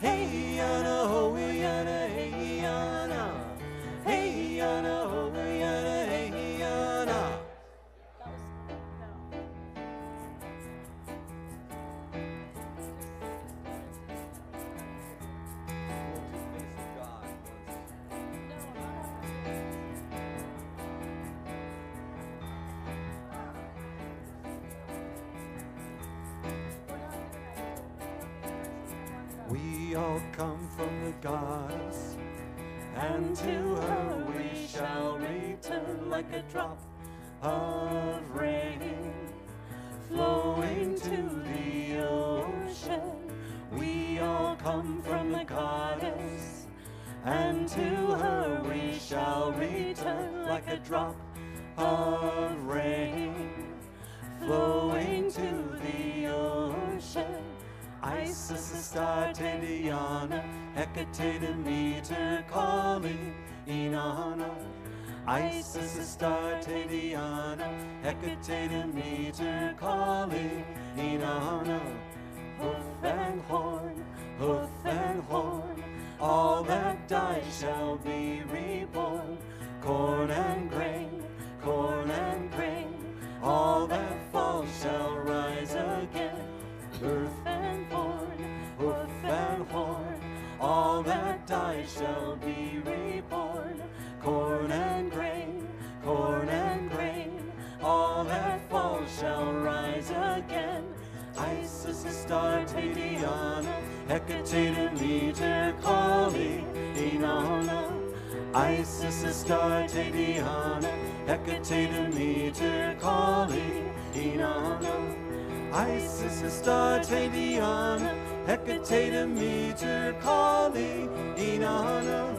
Hey yana ho yana, hey yana. Hey yana ho yana, hey yana. We all come from the goddess, and to her we shall return like a drop of rain flowing to the ocean. We all come from the goddess, and to her we shall return like a drop of rain flowing to the ocean. Isis, Astarte, Diana, Hecate, Demeter, Kali, Inanna. Isis, Astarte, Diana, Hecate, Demeter, Kali, Inanna. Hoof and horn, all that die shall be reborn. Corn and grain, all that fall shall rise again. Earth and hoof and horn, all that die shall be reborn. Corn and grain, all that fall shall rise again. Isis, Astarte, Diana, Hecate, Demeter, Kali, Inanna. Isis, Astarte, Diana, Hecate, Demeter, Kali, Inanna. Isis, Astarte, Diana, Hecate, Demeter, Kali, Inanna.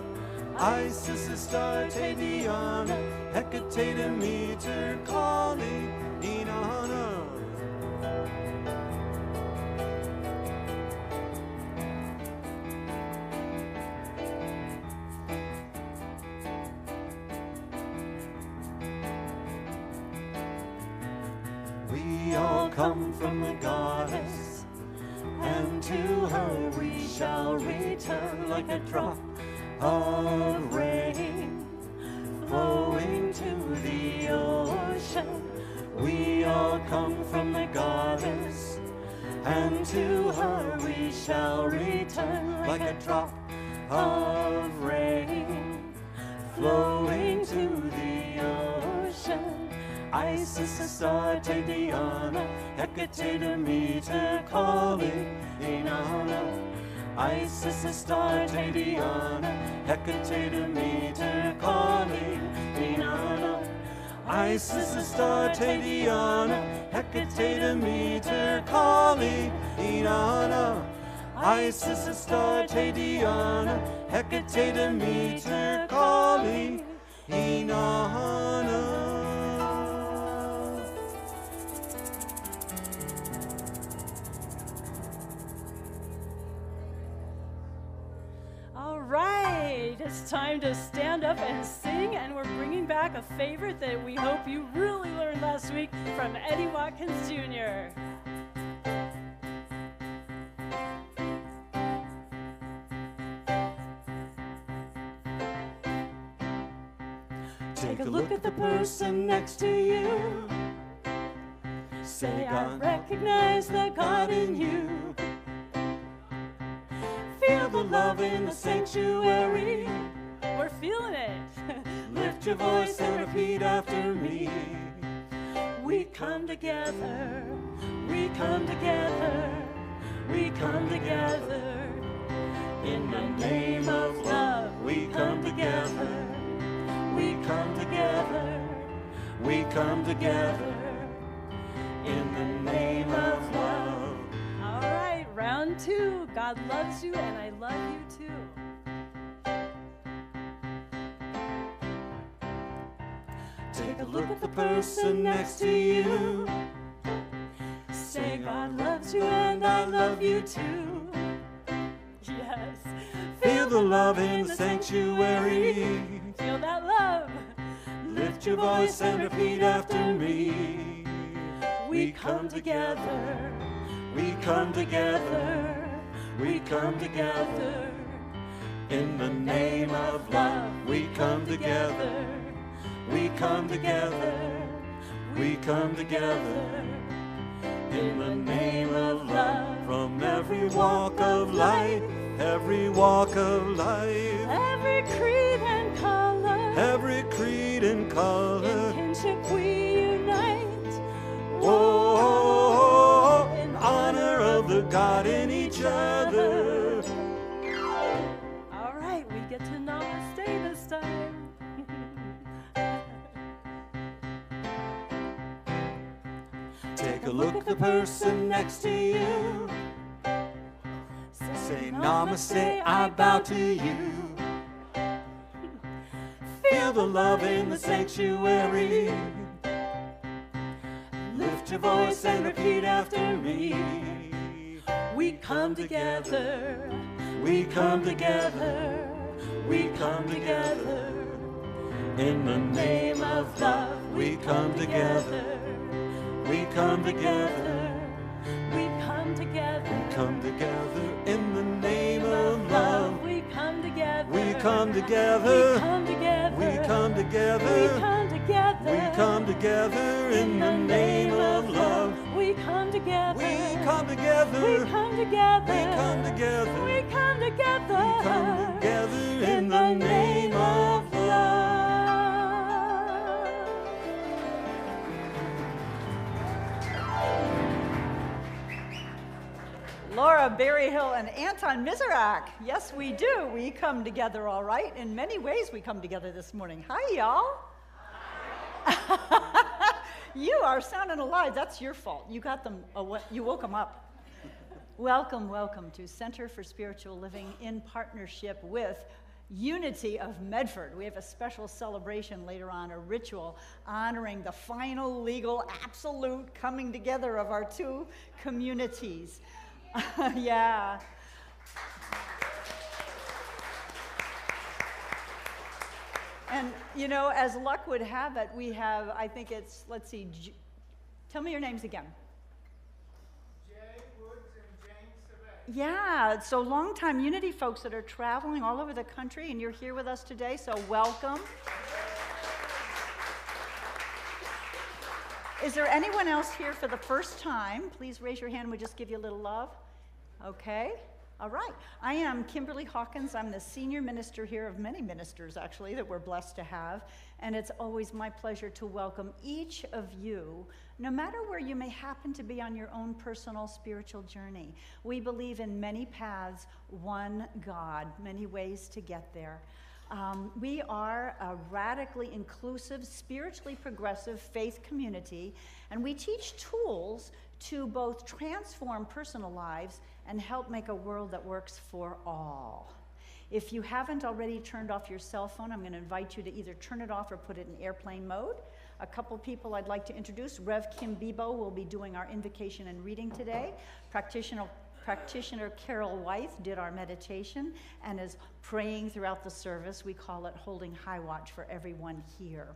Isis, Astarte, Diana, Hecate, Demeter, Kali, Inanna. We all come from the goddess, and to her we shall return like a drop of rain flowing to the ocean. We all come from the goddess, and to her we shall return like a drop of rain flowing to the ocean. Isis, Astarte, Diana, Hecate, Demeter, Kali, Inanna. Isis, Astarte, Diana, Hecate, Demeter, Kali, Inanna. Isis, Astarte, Diana, Hecate, Demeter, Kali, Inanna. Isis, Astarte, Diana, Hecate, Demeter, Kali, Inanna. It's time to stand up and sing, and we're bringing back a favorite that we hope you really learned last week from Eddie Watkins Jr. Take a look at the person next to you. Say, I recognize the God in you. Feel the love in the sanctuary. We're feeling it. Lift your voice and repeat after me. We come together, we come together, we come together. In the name of love, we come together, we come together, we come together. In the name of love. All right, round two. God loves you and I love you too. Take a look at the person next to you. Say, God loves you and I love you too. Yes. Feel the love in the sanctuary. Feel that love. Lift your voice and repeat after me. We come together, we come together, we come together. In the name of love, we come together. We come together. We come together. In the name of love, from every walk of life, every walk of life, Every creed and color, every creed and color. in kinship we unite. Oh, in honor of the God in each other. All right, we get to namaste this time. Take a look at the person next to you. Say namaste, I bow to you. Feel the love in the sanctuary. Lift your voice and repeat after me. We come together. We come together. We come together. In the name of love, we come together. We come together. We come together. We come together in the name of love. We come together. We come together. We come together. We come We together. come together. We come together in the name of love. We come together. We come together. We come together. We come together. We come together. We come together in the name of love. Laura Berryhill and Anton Miserak. Yes, we do. We come together all right. In many ways, we come together this morning. Hi, y'all. You are sounding alive. That's your fault. You got them. You woke them up. Welcome, welcome to Center for Spiritual Living in partnership with Unity of Medford. We have a special celebration later on, a ritual honoring the final legal absolute coming together of our two communities. Yeah. And, you know, as luck would have it, we have, I think it's, let's see, tell me your names again. Jay Woods and James Savet. Yeah, so longtime Unity folks that are traveling all over the country, and you're here with us today, so welcome. Is there anyone else here for the first time? Please raise your hand. We'll just give you a little love. Okay. All right. I am Kimberly Hawkins. I'm the senior minister here of many ministers, actually, that we're blessed to have. And it's always my pleasure to welcome each of you, no matter where you may happen to be on your own personal spiritual journey. We believe in many paths, one God, many ways to get there. We are a radically inclusive, spiritually progressive faith community, and we teach tools to both transform personal lives and help make a world that works for all. If you haven't already turned off your cell phone, I'm going to invite you to either turn it off or put it in airplane mode. A couple people I'd like to introduce. Rev Kim Bebo will be doing our invocation and reading today. Practitioner Carol Wythe did our meditation and is praying throughout the service. We call it Holding High Watch for everyone here.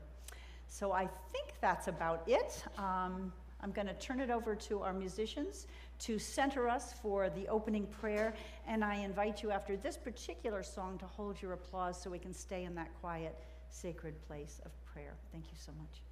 So I think that's about it. I'm going to turn it over to our musicians to center us for the opening prayer, and I invite you after this particular song to hold your applause so we can stay in that quiet, sacred place of prayer. Thank you so much.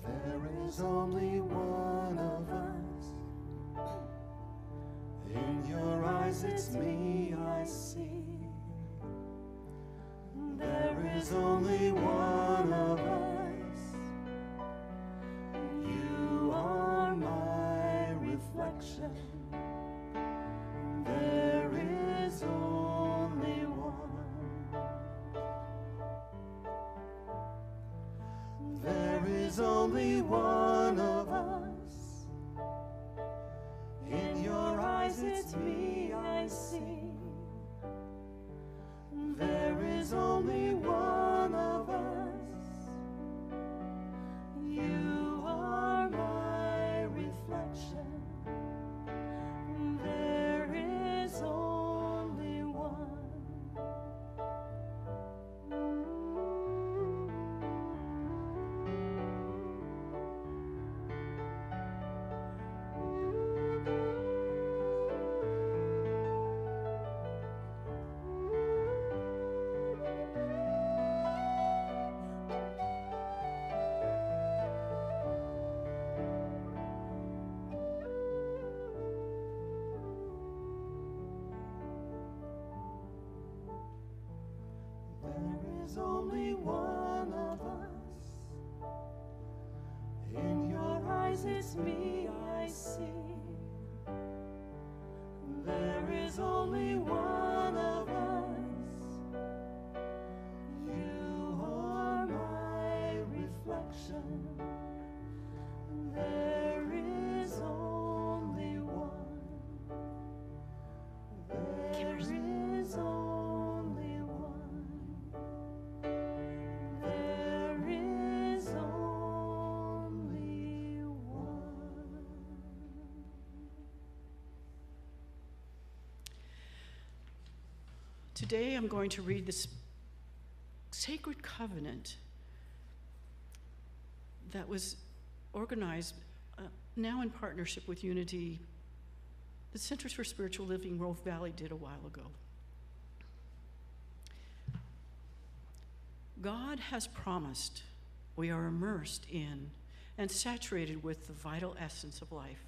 There's only one of us. In your eyes it's me I see. There is only one of us. You are my reflection. There only one of us. In your eyes it's me I see. There is only one of us. You are my reflection. There is only one. There's only one of us. In your eyes it's me I see. There is only one of us. You are my reflection. There is only one. There is only one. There is only one. Today I'm going to read this sacred covenant that was organized now in partnership with Unity. The Centers for Spiritual Living Wolf Valley did a while ago. God has promised we are immersed in and saturated with the vital essence of life.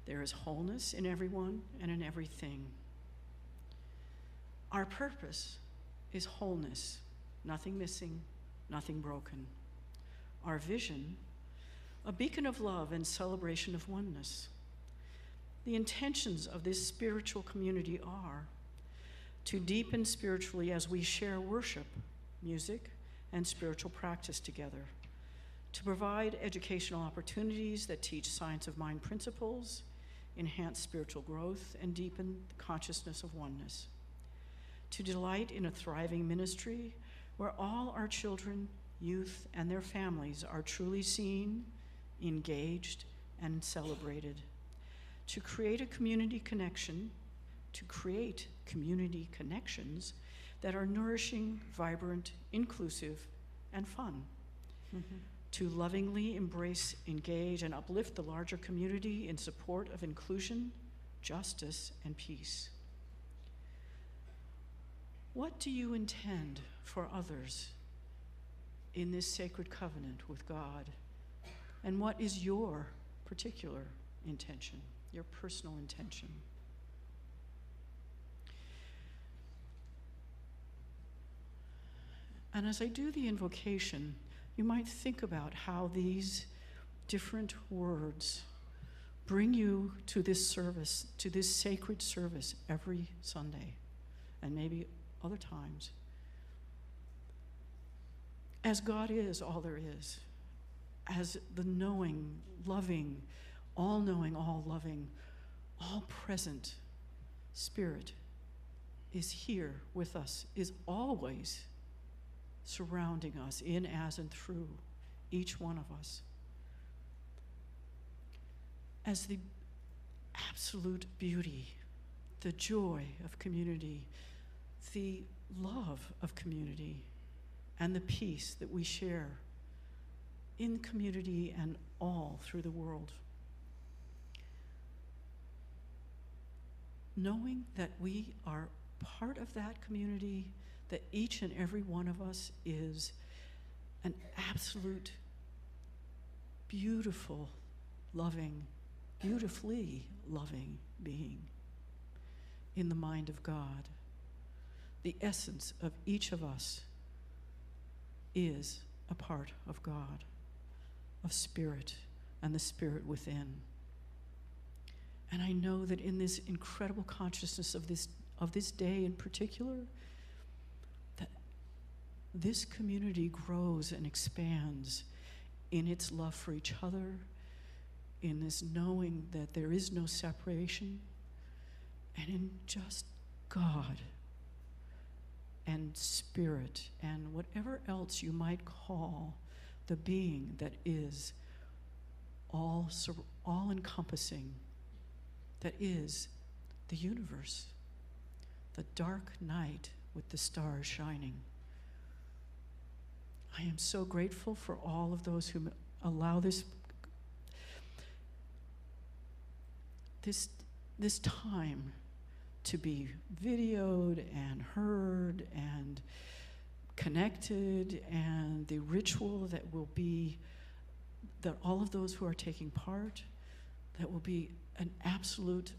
There is wholeness in everyone and in everything. Our purpose is wholeness, nothing missing, nothing broken. Our vision, a beacon of love and celebration of oneness. The intentions of this spiritual community are to deepen spiritually as we share worship, music, and spiritual practice together, to provide educational opportunities that teach science of mind principles, enhance spiritual growth, and deepen the consciousness of oneness, to delight in a thriving ministry where all our children, youth, and their families are truly seen, engaged, and celebrated, to create a community connection, to create community connections that are nourishing, vibrant, inclusive, and fun, to lovingly embrace, engage, and uplift the larger community in support of inclusion, justice, and peace. What do you intend for others in this sacred covenant with God? And what is your particular intention, your personal intention? And as I do the invocation, you might think about how these different words bring you to this service, to this sacred service every Sunday, and maybe other times. As God is all there is, as the knowing, loving, all-knowing, all-loving, all-present Spirit is here with us, is always surrounding us in, as, and through each one of us. As the absolute beauty, the joy of community, the love of community, and the peace that we share in community and all through the world. Knowing that we are part of that community, that each and every one of us is an absolute, beautiful, loving, beautifully loving being in the mind of God. The essence of each of us is a part of God, of Spirit, and the Spirit within. And I know that in this incredible consciousness of this day in particular, that this community grows and expands in its love for each other, in this knowing that there is no separation, and in just God and spirit and whatever else you might call the being that is all-encompassing, that is the universe, the dark night with the stars shining. I am so grateful for all of those who allow this time to be videoed and heard and connected, and the ritual that will be, that all of those who are taking part, that will be an absolute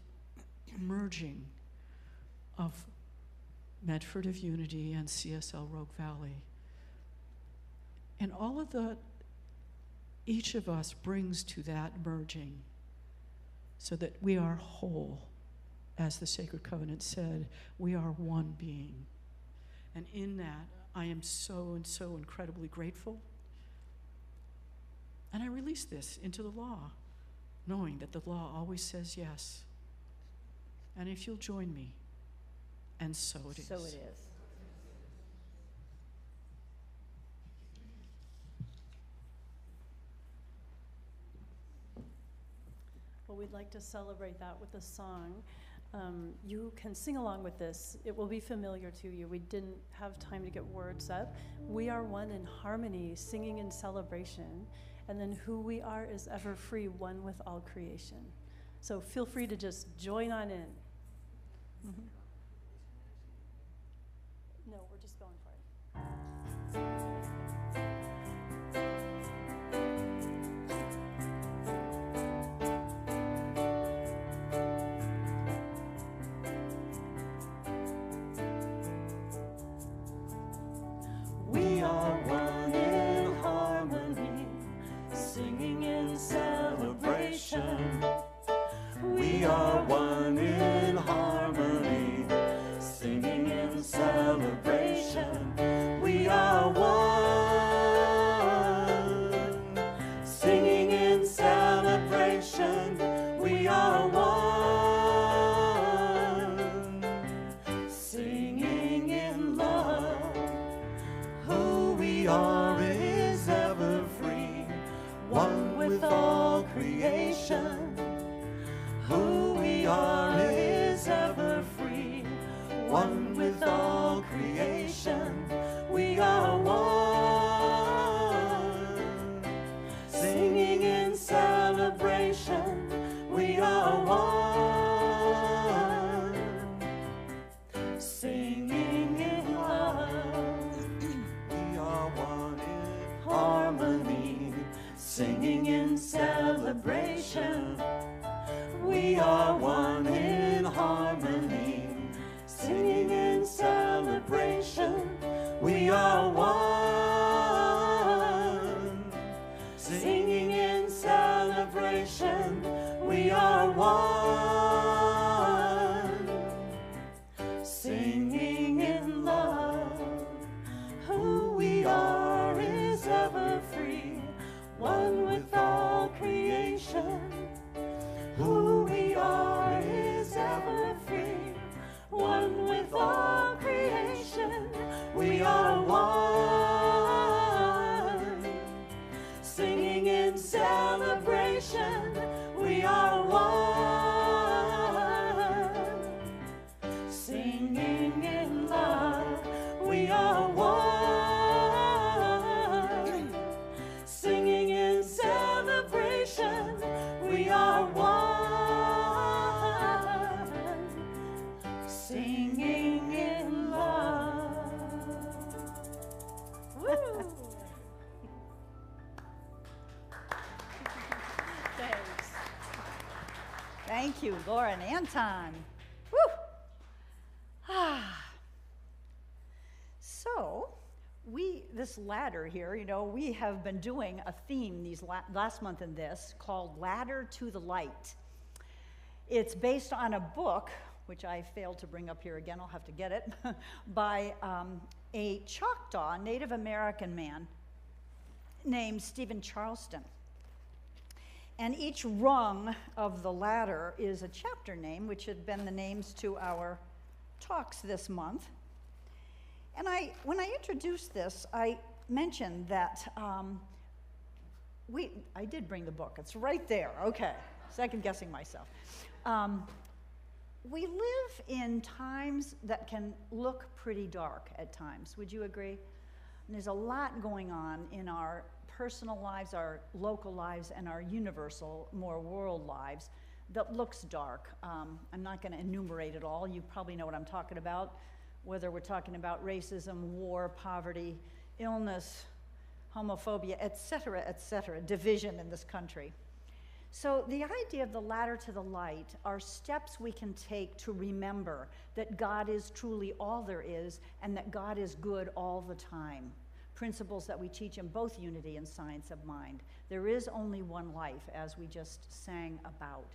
merging of Medford of Unity and CSL Rogue Valley. And all of that each of us brings to that merging, so that we are whole. As the Sacred Covenant said, we are one being. And in that, I am so and so incredibly grateful. And I release this into the law, knowing that the law always says yes. And if you'll join me, and so it is. So it is. Well, we'd like to celebrate that with a song. You can sing along with this. It will be familiar to you. We didn't have time to get words up. We are one in harmony, singing in celebration. And then who we are is ever free, one with all creation. So feel free to just join on in. Mm-hmm. No, we're just going for it. We are one in harmony, singing in celebration. We are one in harmony, singing in celebration. We are one, singing in celebration. We are one, singing in love. Who we are is ever free, one with all creation. Who we are is ever free, one with all creation. We are one, singing in celebration. We are one, singing in love. We are one in harmony, singing in celebration. We are one in harmony, singing in celebration. We are one, singing in celebration. We are one, singing in love. Who we are is ever free, one with all creation. Who we are is ever free, one with all creation. We are one, singing in celebration. We are one, singing in love. We are one, singing in celebration. We are one, singing in love. Woo! Thanks. Thank you, Laura and Anton. Woo! So, this ladder here, we have been doing a theme these last month in this called Ladder to the Light. It's based on a book, which I failed to bring up here again, I'll have to get it, by a Choctaw Native American man. named Stephen Charleston. And each rung of the ladder is a chapter name, which had been the names to our talks this month. And when I introduced this, I mentioned that I did bring the book. It's right there. Okay, second guessing myself. We live in times that can look pretty dark at times. Would you agree? And there's a lot going on in our personal lives, our local lives, and our universal, more world lives that looks dark. I'm not going to enumerate it all. You probably know what I'm talking about, whether we're talking about racism, war, poverty, illness, homophobia, et cetera, division in this country. So the idea of the ladder to the light are steps we can take to remember that God is truly all there is and that God is good all the time. Principles that we teach in both unity and science of mind. There is only one life, as we just sang about.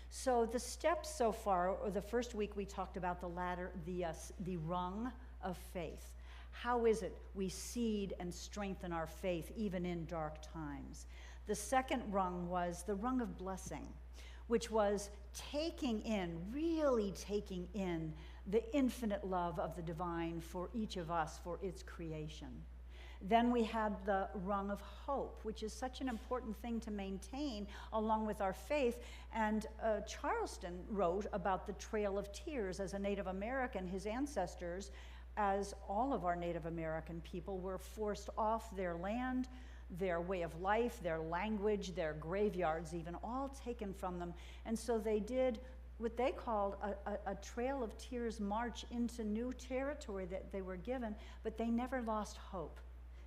So the steps so far, or the first week we talked about the ladder, the rung of faith. How is it we seed and strengthen our faith even in dark times? The second rung was the rung of blessing, which was really taking in the infinite love of the divine for each of us, for its creation. Then we had the rung of hope, which is such an important thing to maintain along with our faith. And Charleston wrote about the Trail of Tears. As a Native American, his ancestors, as all of our Native American people, were forced off their land, their way of life, their language, their graveyards even, all taken from them. And so they did what they called a Trail of Tears march into new territory that they were given, but they never lost hope.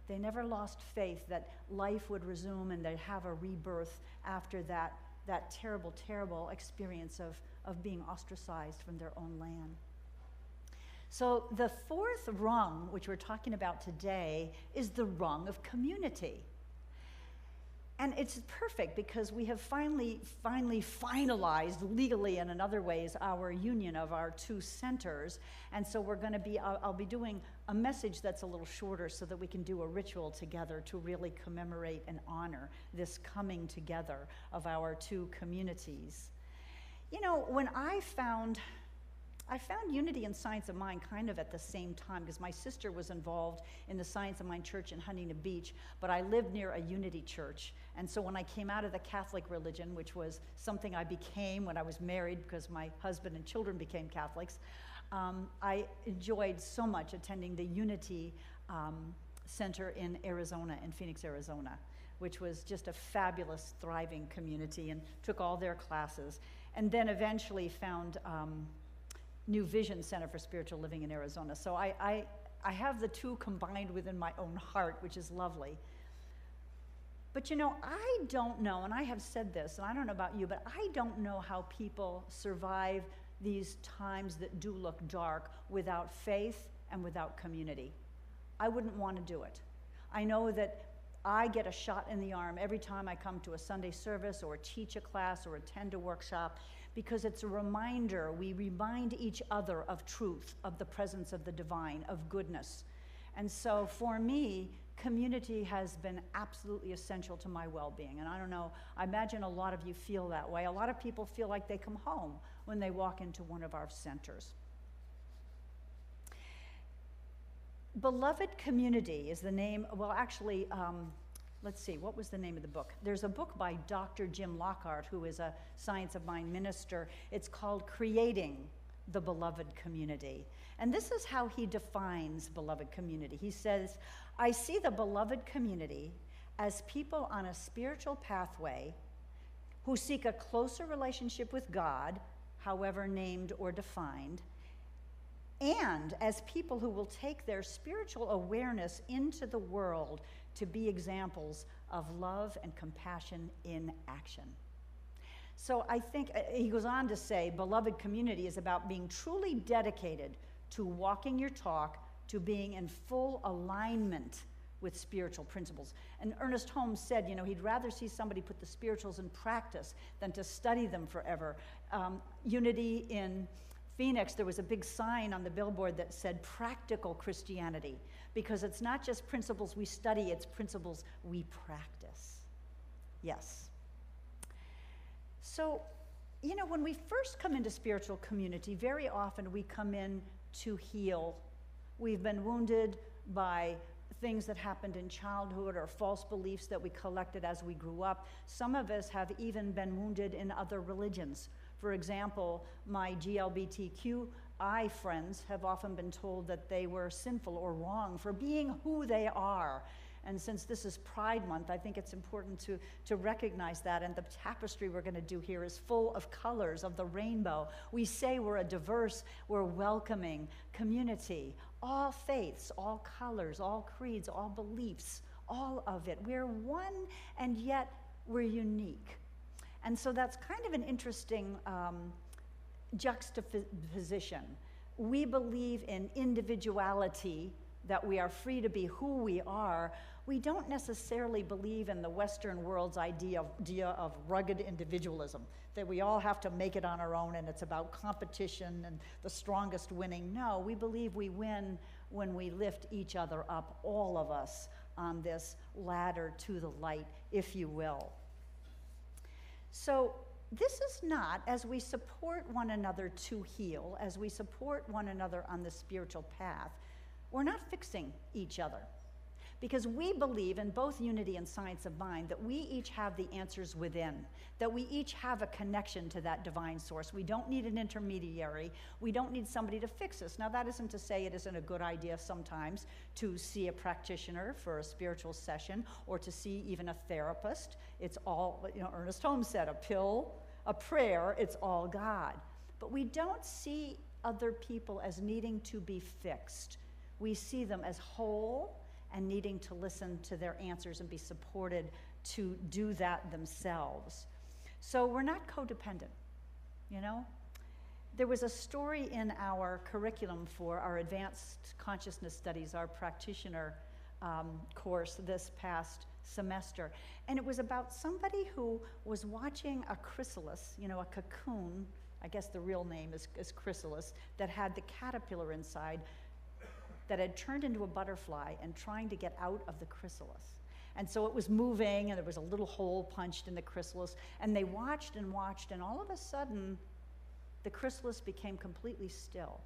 They never lost faith that life would resume and they'd have a rebirth after that terrible, terrible experience of being ostracized from their own land. So the fourth rung, which we're talking about today, is the rung of community. And it's perfect because we have finally finalized legally and in other ways our union of our two centers. And so we're going to be, I'll be doing a message that's a little shorter so that we can do a ritual together to really commemorate and honor this coming together of our two communities. You know, when I found unity and science of mind kind of at the same time because my sister was involved in the Science of Mind Church in Huntington Beach, but I lived near a unity church. And so when I came out of the Catholic religion, which was something I became when I was married because my husband and children became Catholics, I enjoyed so much attending the Unity Center in Arizona, in Phoenix, Arizona, which was just a fabulous, thriving community, and took all their classes. And then eventually found New Vision Center for Spiritual Living in Arizona. So I have the two combined within my own heart, which is lovely. But you know, I don't know, and I have said this, and I don't know about you, but I don't know how people survive these times that do look dark without faith and without community. I wouldn't want to do it. I know that I get a shot in the arm every time I come to a Sunday service or teach a class or attend a workshop, because it's a reminder. We remind each other of truth, of the presence of the divine, of goodness. And so for me, community has been absolutely essential to my well-being. And I don't know, I imagine a lot of you feel that way. A lot of people feel like they come home when they walk into one of our centers. Beloved Community is the name, well actually, let's see, what was the name of the book? There's a book by Dr. Jim Lockhart, who is a Science of Mind minister. It's called Creating the Beloved Community. And this is how he defines beloved community. He says, I see the beloved community as people on a spiritual pathway who seek a closer relationship with God, however named or defined, and as people who will take their spiritual awareness into the world to be examples of love and compassion in action. So I think, he goes on to say, beloved community is about being truly dedicated to walking your talk, to being in full alignment with spiritual principles. And Ernest Holmes said, you know, he'd rather see somebody put the spirituals in practice than to study them forever. Unity in Phoenix, there was a big sign on the billboard that said practical Christianity, because it's not just principles we study, it's principles we practice. Yes. So, you know, when we first come into spiritual community, very often we come in to heal. We've been wounded by things that happened in childhood or false beliefs that we collected as we grew up. Some of us have even been wounded in other religions. For example, my GLBTQI friends have often been told that they were sinful or wrong for being who they are. And since this is Pride Month, I think it's important to recognize that. And the tapestry we're going to do here is full of colors of the rainbow. We say we're a diverse, we're welcoming community. All faiths, all colors, all creeds, all beliefs, all of it. We're one, and yet we're unique. And so that's kind of an interesting juxtaposition. We believe in individuality, that we are free to be who we are. We don't necessarily believe in the Western world's idea of rugged individualism, that we all have to make it on our own and it's about competition and the strongest winning. No, we believe we win when we lift each other up, all of us, on this ladder to the light, if you will. So this is not, as we support one another to heal, as we support one another on the spiritual path, we're not fixing each other. Because we believe in both unity and science of mind that we each have the answers within, that we each have a connection to that divine source. We don't need an intermediary. We don't need somebody to fix us. Now, that isn't to say it isn't a good idea sometimes to see a practitioner for a spiritual session or to see even a therapist. It's all, you know, Ernest Holmes said, a pill, a prayer, it's all God. But we don't see other people as needing to be fixed. We see them as whole and needing to listen to their answers and be supported to do that themselves. So we're not codependent, you know? There was a story in our curriculum for our advanced consciousness studies, our practitioner course this past semester, and it was about somebody who was watching a chrysalis, you know, a cocoon, I guess the real name is chrysalis, that had the caterpillar inside, that had turned into a butterfly and trying to get out of the chrysalis. And so it was moving, and there was a little hole punched in the chrysalis, and they watched and watched, and all of a sudden, the chrysalis became completely still.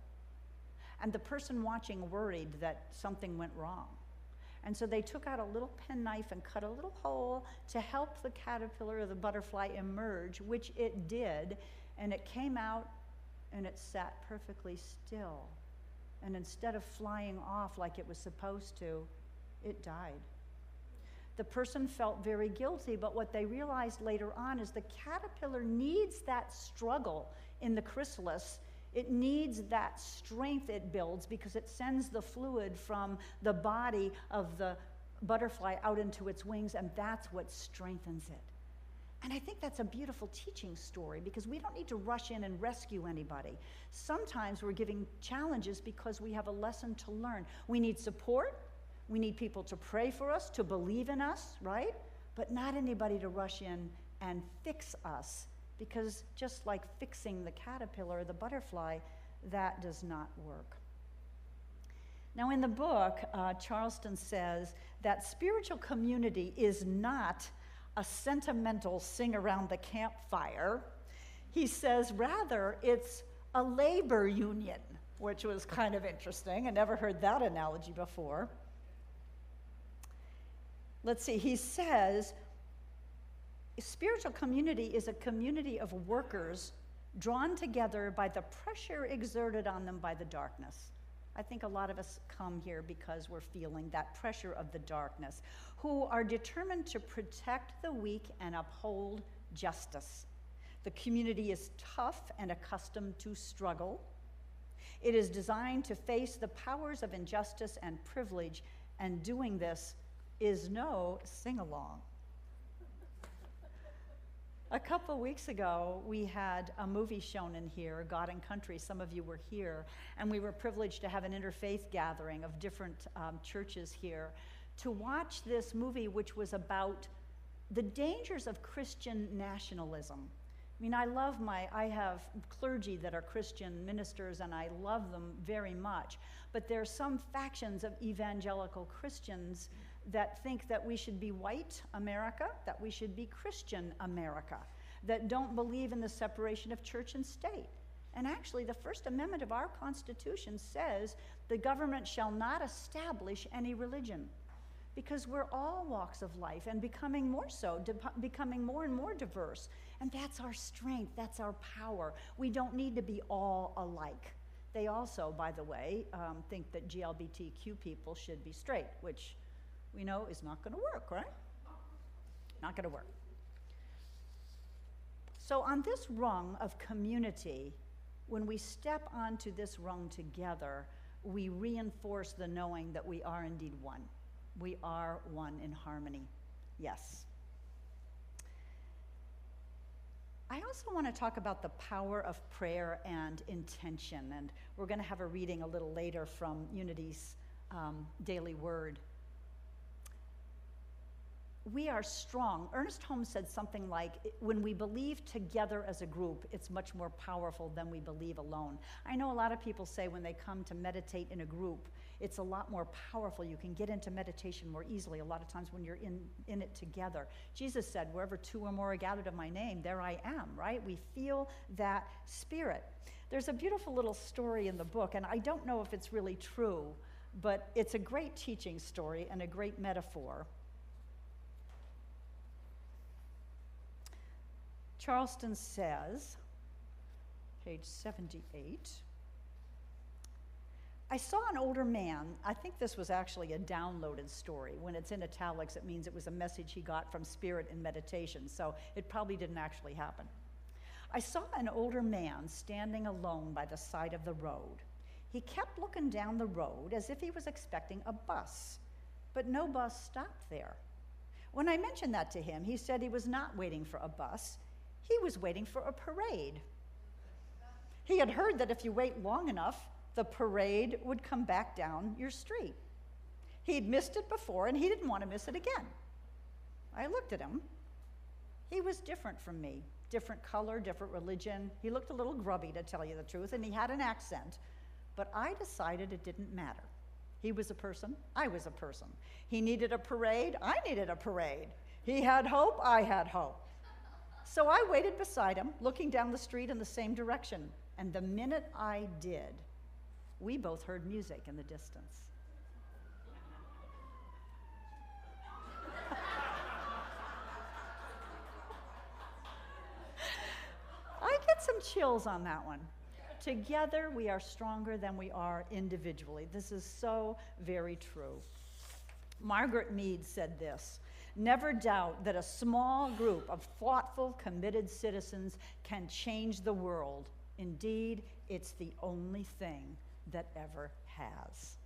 And the person watching worried that something went wrong. And so they took out a little penknife and cut a little hole to help the caterpillar or the butterfly emerge, which it did, and it came out, and it sat perfectly still. And instead of flying off like it was supposed to, it died. The person felt very guilty, but what they realized later on is the caterpillar needs that struggle in the chrysalis. It needs that strength it builds because it sends the fluid from the body of the butterfly out into its wings, and that's what strengthens it. And I think that's a beautiful teaching story because we don't need to rush in and rescue anybody. Sometimes we're giving challenges because we have a lesson to learn. We need support. We need people to pray for us, to believe in us, right? But not anybody to rush in and fix us because just like fixing the caterpillar or the butterfly, that does not work. Now in the book, Charleston says that spiritual community is not a sentimental sing around the campfire. He says, rather, it's a labor union, which was kind of interesting. I never heard that analogy before. Let's see, he says, spiritual community is a community of workers drawn together by the pressure exerted on them by the darkness. I think a lot of us come here because we're feeling that pressure of the darkness, who are determined to protect the weak and uphold justice. The community is tough and accustomed to struggle. It is designed to face the powers of injustice and privilege, and doing this is no sing-along. A couple weeks ago, we had a movie shown in here, God and Country. Some of you were here, and we were privileged to have an interfaith gathering of different churches here to watch this movie, which was about the dangers of Christian nationalism. I mean, I have clergy that are Christian ministers, and I love them very much. But there are some factions of evangelical Christians that think that we should be white America, that we should be Christian America, that don't believe in the separation of church and state. And actually, the First Amendment of our Constitution says the government shall not establish any religion, because we're all walks of life and becoming more so, becoming more and more diverse. And that's our strength, that's our power. We don't need to be all alike. They also, by the way, think that GLBTQ people should be straight, which we know is not going to work, right? Not going to work. So on this rung of community, when we step onto this rung together, we reinforce the knowing that we are indeed one. We are one in harmony. Yes. I also want to talk about the power of prayer and intention, and we're going to have a reading a little later from Unity's daily word. We are strong. Ernest Holmes said something like, when we believe together as a group, it's much more powerful than we believe alone. I know a lot of people say when they come to meditate in a group, it's a lot more powerful. You can get into meditation more easily a lot of times when you're in it together. Jesus said, wherever two or more are gathered in my name, there I am, right? We feel that spirit. There's a beautiful little story in the book, and I don't know if it's really true, but it's a great teaching story and a great metaphor. Charleston says, page 78, I saw an older man. I think this was actually a downloaded story. When it's in italics, it means it was a message he got from Spirit in meditation, so it probably didn't actually happen. I saw an older man standing alone by the side of the road. He kept looking down the road as if he was expecting a bus, but no bus stopped there. When I mentioned that to him, he said he was not waiting for a bus. He was waiting for a parade. He had heard that if you wait long enough, the parade would come back down your street. He'd missed it before, and he didn't want to miss it again. I looked at him. He was different from me. Different color, different religion. He looked a little grubby, to tell you the truth, and he had an accent. But I decided it didn't matter. He was a person, I was a person. He needed a parade, I needed a parade. He had hope, I had hope. So I waited beside him, looking down the street in the same direction. And the minute I did, we both heard music in the distance. I get some chills on that one. Together, we are stronger than we are individually. This is so very true. Margaret Mead said this, never doubt that a small group of thoughtful, committed citizens can change the world. Indeed, it's the only thing that ever has.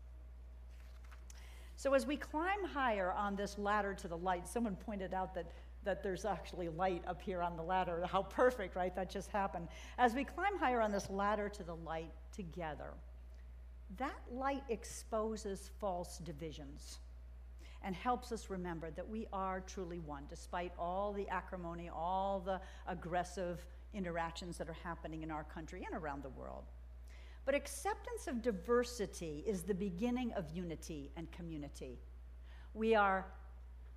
So as we climb higher on this ladder to the light, someone pointed out that there's actually light up here on the ladder. How perfect, right? That just happened. As we climb higher on this ladder to the light together, that light exposes false divisions and helps us remember that we are truly one, despite all the acrimony, all the aggressive interactions that are happening in our country and around the world. But acceptance of diversity is the beginning of unity and community.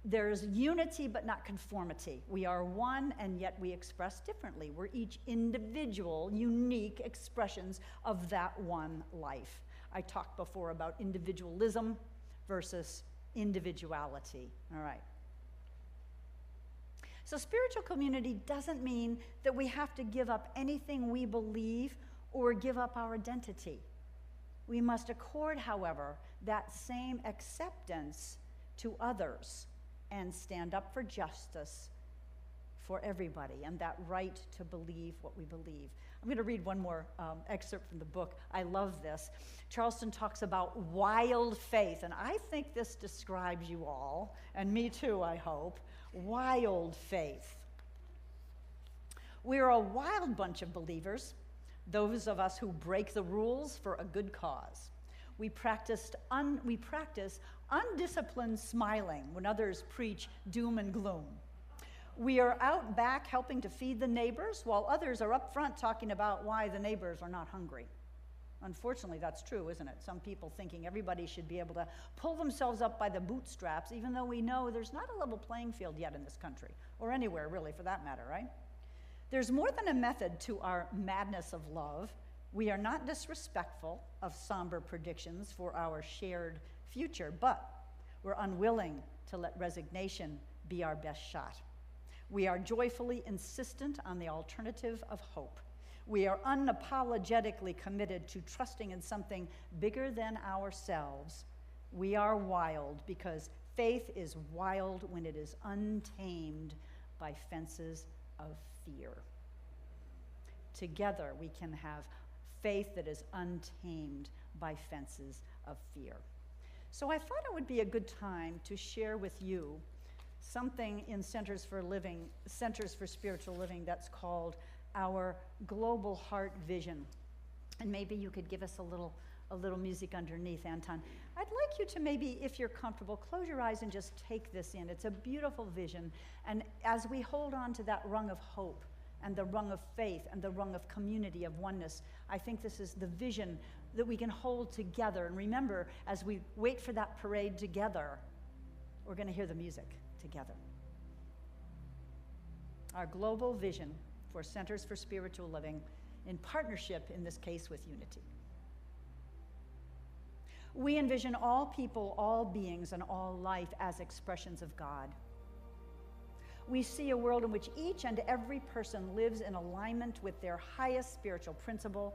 There's unity but not conformity. We are one and yet we express differently. We're each individual, unique expressions of that one life. I talked before about individualism versus individuality. All right. So spiritual community doesn't mean that we have to give up anything we believe or give up our identity. We must accord, however, that same acceptance to others and stand up for justice for everybody and that right to believe what we believe. I'm going to read one more excerpt from the book. I love this. Charleston talks about wild faith, and I think this describes you all, and me too, I hope. Wild faith. We're a wild bunch of believers, those of us who break the rules for a good cause. We practice undisciplined smiling when others preach doom and gloom. We are out back helping to feed the neighbors, while others are up front talking about why the neighbors are not hungry. Unfortunately, that's true, isn't it? Some people thinking everybody should be able to pull themselves up by the bootstraps, even though we know there's not a level playing field yet in this country, or anywhere really for that matter, right? There's more than a method to our madness of love. We are not disrespectful of somber predictions for our shared future, but we're unwilling to let resignation be our best shot. We are joyfully insistent on the alternative of hope. We are unapologetically committed to trusting in something bigger than ourselves. We are wild because faith is wild when it is untamed by fences of fear. Together we can have faith that is untamed by fences of fear. So I thought it would be a good time to share with you something in Centers for Spiritual Living that's called our Global Heart Vision. And maybe you could give us a little music underneath, Anton. I'd like you to maybe, if you're comfortable, close your eyes and just take this in. It's a beautiful vision. And as we hold on to that rung of hope and the rung of faith and the rung of community, of oneness, I think this is the vision that we can hold together. And remember, as we wait for that parade together, we're going to hear the music together. Our global vision for Centers for Spiritual Living, in partnership, in this case, with Unity. We envision all people, all beings, and all life as expressions of God. We see a world in which each and every person lives in alignment with their highest spiritual principle,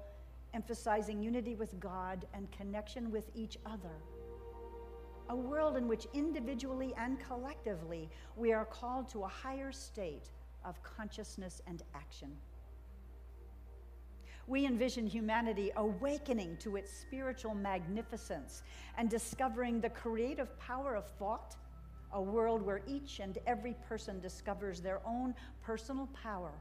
emphasizing unity with God and connection with each other. A world in which individually and collectively we are called to a higher state of consciousness and action. We envision humanity awakening to its spiritual magnificence and discovering the creative power of thought, a world where each and every person discovers their own personal power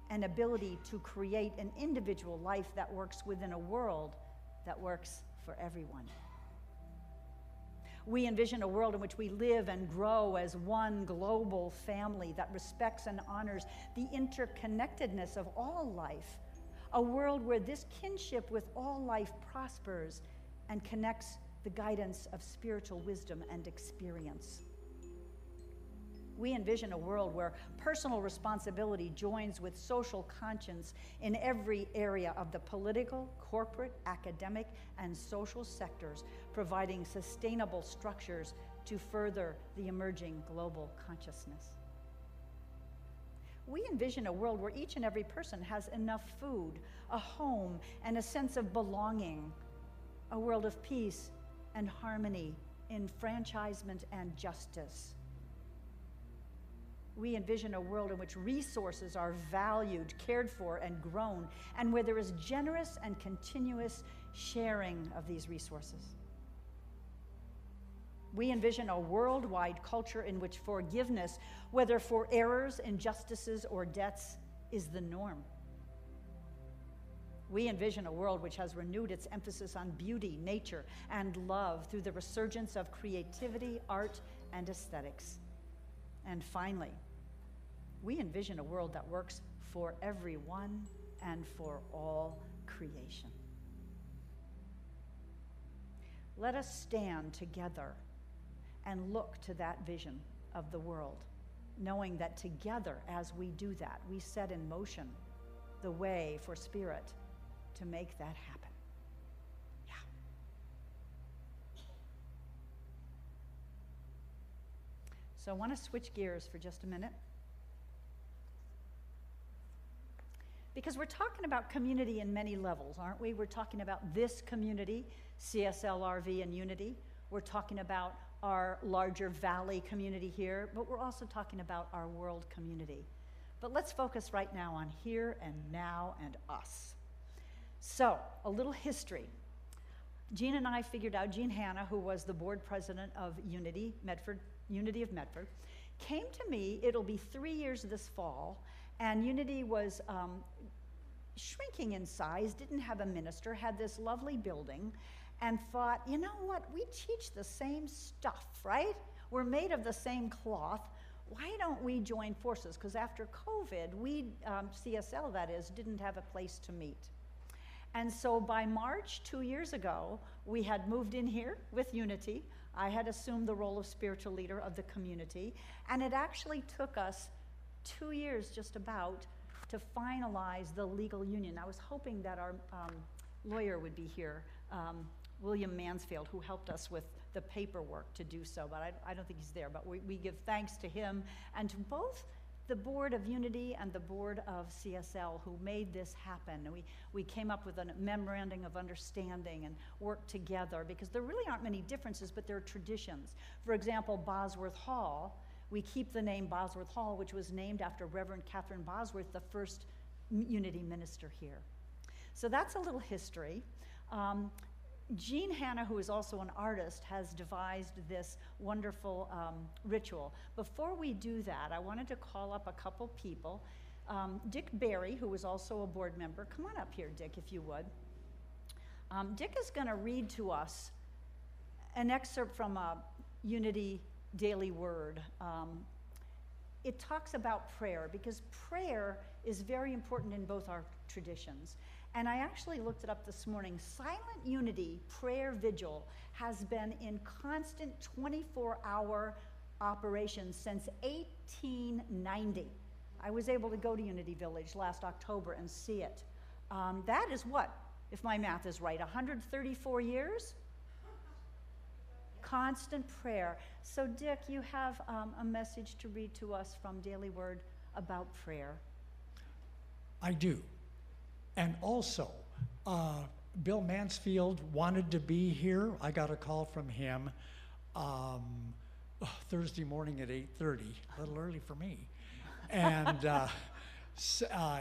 and ability to create an individual life that works within a world that works for everyone. We envision a world in which we live and grow as one global family that respects and honors the interconnectedness of all life, a world where this kinship with all life prospers and connects the guidance of spiritual wisdom and experience. We envision a world where personal responsibility joins with social conscience in every area of the political, corporate, academic, and social sectors, providing sustainable structures to further the emerging global consciousness. We envision a world where each and every person has enough food, a home, and a sense of belonging, a world of peace and harmony, enfranchisement and justice. We envision a world in which resources are valued, cared for, and grown, and where there is generous and continuous sharing of these resources. We envision a worldwide culture in which forgiveness, whether for errors, injustices, or debts, is the norm. We envision a world which has renewed its emphasis on beauty, nature, and love through the resurgence of creativity, art, and aesthetics. And finally, we envision a world that works for everyone and for all creation. Let us stand together and look to that vision of the world, knowing that together, as we do that, we set in motion the way for Spirit to make that happen. Yeah. So I want to switch gears for just a minute, because we're talking about community in many levels, aren't we? We're talking about this community, CSL, RV, and Unity. We're talking about our larger valley community here, but we're also talking about our world community. But let's focus right now on here and now and us. So, a little history. Jean and I figured out, Jean Hanna, who was the board president of Unity of Medford, came to me. It'll be 3 years this fall, and Unity was shrinking in size, didn't have a minister, had this lovely building, and thought, you know what, we teach the same stuff, right? We're made of the same cloth. why don't we join forces? Because after COVID, we, CSL that is, didn't have a place to meet. And so by March 2 years ago, we had moved in here with Unity. I had assumed the role of spiritual leader of the community. And it actually took us 2 years just about to finalize the legal union. I was hoping that our lawyer would be here, William Mansfield, who helped us with the paperwork to do so, but I don't think he's there. But we give thanks to him and to both the board of Unity and the board of CSL who made this happen. And we came up with a memorandum of understanding and worked together, because there really aren't many differences, but there are traditions. For example, Bosworth Hall, we keep the name Bosworth Hall, which was named after Reverend Catherine Bosworth, the first Unity minister here. So that's a little history. Jean Hanna, who is also an artist, has devised this wonderful ritual. Before we do that, I wanted to call up a couple people. Dick Berry, who is also a board member. Come on up here, Dick, if you would. Dick is going to read to us an excerpt from a Unity Daily Word. It talks about prayer, because prayer is very important in both our traditions. And I actually looked it up this morning. Silent Unity Prayer Vigil has been in constant 24-hour operation since 1890. I was able to go to Unity Village last October and see it. That is what, if my math is right, 134 years? Constant prayer. So Dick, you have a message to read to us from Daily Word about prayer. I do. And also, Bill Mansfield wanted to be here. I got a call from him Thursday morning at 8:30, a little early for me. And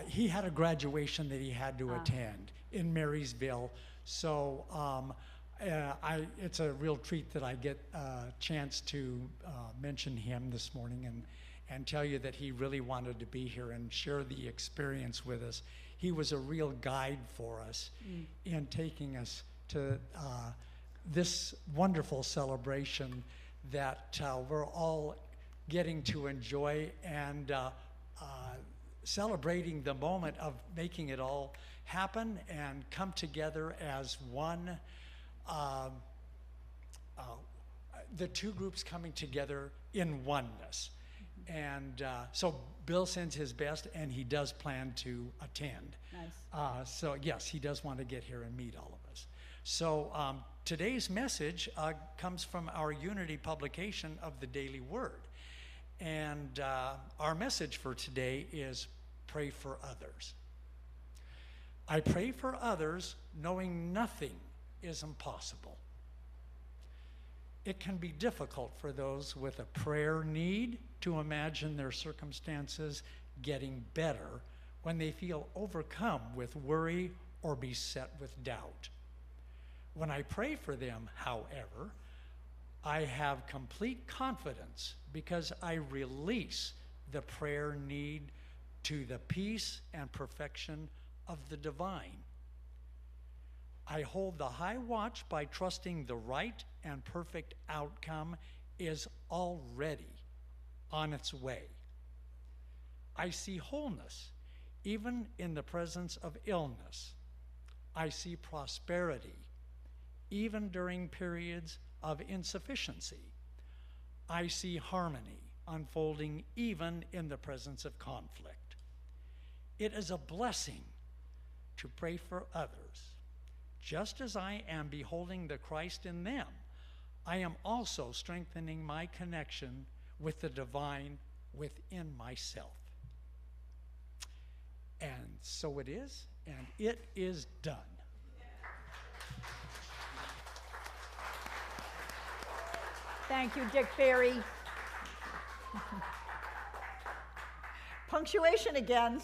he had a graduation that he had to attend in Marysville. So it's a real treat that I get a chance to mention him this morning and tell you that he really wanted to be here and share the experience with us. He was a real guide for us in taking us to this wonderful celebration that we're all getting to enjoy, and celebrating the moment of making it all happen and come together as one. The two groups coming together in oneness. And so Bill sends his best, and he does plan to attend. Nice. So yes, he does want to get here and meet all of us. So today's message comes from our Unity publication of the Daily Word. And our message for today is pray for others. I pray for others knowing nothing is impossible. It can be difficult for those with a prayer need to imagine their circumstances getting better when they feel overcome with worry or beset with doubt. When I pray for them, however, I have complete confidence because I release the prayer need to the peace and perfection of the divine. I hold the high watch by trusting the right and perfect outcome is already on its way. I see wholeness even in the presence of illness. I see prosperity even during periods of insufficiency. I see harmony unfolding even in the presence of conflict. It is a blessing to pray for others. Just as I am beholding the Christ in them, I am also strengthening my connection with the divine within myself. And so it is, and it is done. Thank you, Dick Berry. Punctuation again.